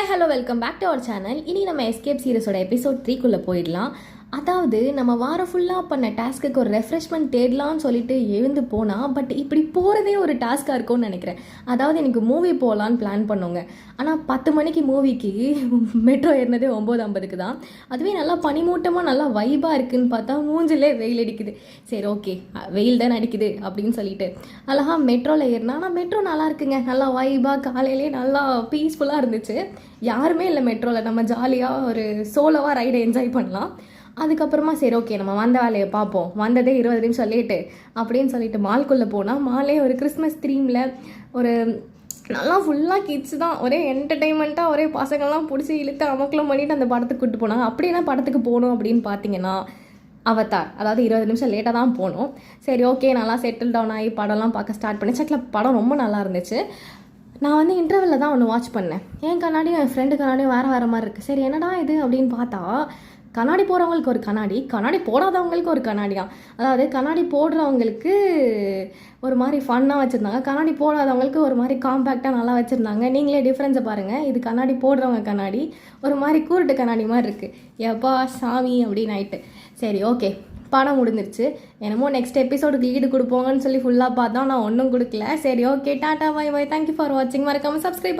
Hi hello welcome back to our channel. இனி நம்ம escape சீரிஸோட episode 3க்குள்ளே போயிடலாம். அதாவது நம்ம வாரம் ஃபுல்லாக பண்ண டாஸ்க்குக்கு ஒரு ரெஃப்ரெஷ்மெண்ட் தேடலாம்னு சொல்லிட்டு எழுந்து போனால், பட் இப்படி போகிறதே ஒரு டாஸ்க்காக இருக்கும்னு நினைக்கிறேன். அதாவது எனக்கு மூவி போகலான்னு பிளான் பண்ணோங்க. ஆனால் 10 மணிக்கு மூவிக்கு மெட்ரோ ஏறினதே 9:50க்கு தான். அதுவே நல்லா பனிமூட்டமாக நல்லா வைபாக இருக்குதுன்னு பார்த்தா மூஞ்சிலே வெயில் அடிக்குது. சரி ஓகே, வெயில் தான் அடிக்குது அப்படின்னு சொல்லிட்டு அழகாக மெட்ரோவில் ஏறினா. ஆனால் மெட்ரோ நல்லா இருக்குங்க, நல்லா வைபாக, காலையிலே நல்லா பீஸ்ஃபுல்லாக இருந்துச்சு. யாருமே இல்லை மெட்ரோவில், நம்ம ஜாலியாக ஒரு சோலோவாக ரைடை என்ஜாய் பண்ணலாம். அதுக்கப்புறமா சரி ஓகே நம்ம வந்த வேலையை பார்ப்போம், வந்ததே 20 நிமிஷம் லேட்டு அப்படின்னு சொல்லிட்டு மால்குள்ளே போனால், மாலே ஒரு கிறிஸ்மஸ் த்ரீமில் ஒரு நல்லா ஃபுல்லாக கிட்ஸ் தான், ஒரே என்டர்டெயின்மெண்ட்டாக ஒரே பசங்கள்லாம் பிடிச்சி இழுத்து அமக்கலம் பண்ணிவிட்டு அந்த படத்துக்கு கூப்பிட்டு போனாங்க. அப்படின்னா படத்துக்கு போகணும் அப்படின்னு பார்த்தீங்கன்னா அவதார், அதாவது 20 நிமிஷம் லேட்டாக தான் போனோம். சரி ஓகே, நல்லா செட்டில் டவுன் ஆகி படம்லாம் பார்க்க ஸ்டார்ட் பண்ணி சக்கில் படம் ரொம்ப நல்லா இருந்துச்சு. நான் வந்து இன்டர்வெல்லில் தான் ஒன்று வாட்ச் பண்ணேன். என் கண்ணாடியும் என் ஃப்ரெண்டு கண்ணாடியும் வேறு மாதிரி இருக்குது. சரி என்னடா இது அப்படின்னு பார்த்தா, கண்ணாடி போடுறவங்களுக்கு ஒரு கண்ணாடி, கண்ணாடி போடாதவங்களுக்கு ஒரு கண்ணாடியாம். அதாவது கண்ணாடி போடுறவங்களுக்கு ஒரு மாதிரி ஃபன்னாக வச்சுருந்தாங்க, கண்ணாடி போடாதவங்களுக்கு ஒரு மாதிரி காம்பேக்டாக நல்லா வச்சுருந்தாங்க. நீங்களே டிஃப்ரென்ஸை பாருங்கள். இது கண்ணாடி போடுறவங்க கண்ணாடி ஒரு மாதிரி கூருட்டு கண்ணாடி மாதிரி இருக்குது. எப்பா சாமி அப்படின்னு ஆயிட்டு. சரி ஓகே, படம் முடிஞ்சிருச்சு. என்னமோ நெக்ஸ்ட் எபிசோடுக்கு லீடு கொடுப்போங்கன்னு சொல்லி ஃபுல்லாக பார்த்தோம், நான் ஒன்றும் கொடுக்கல. சரி okay, tata bye bye, thank you for வாட்சிங். மறக்காமல் சப்ஸ்கிரைப்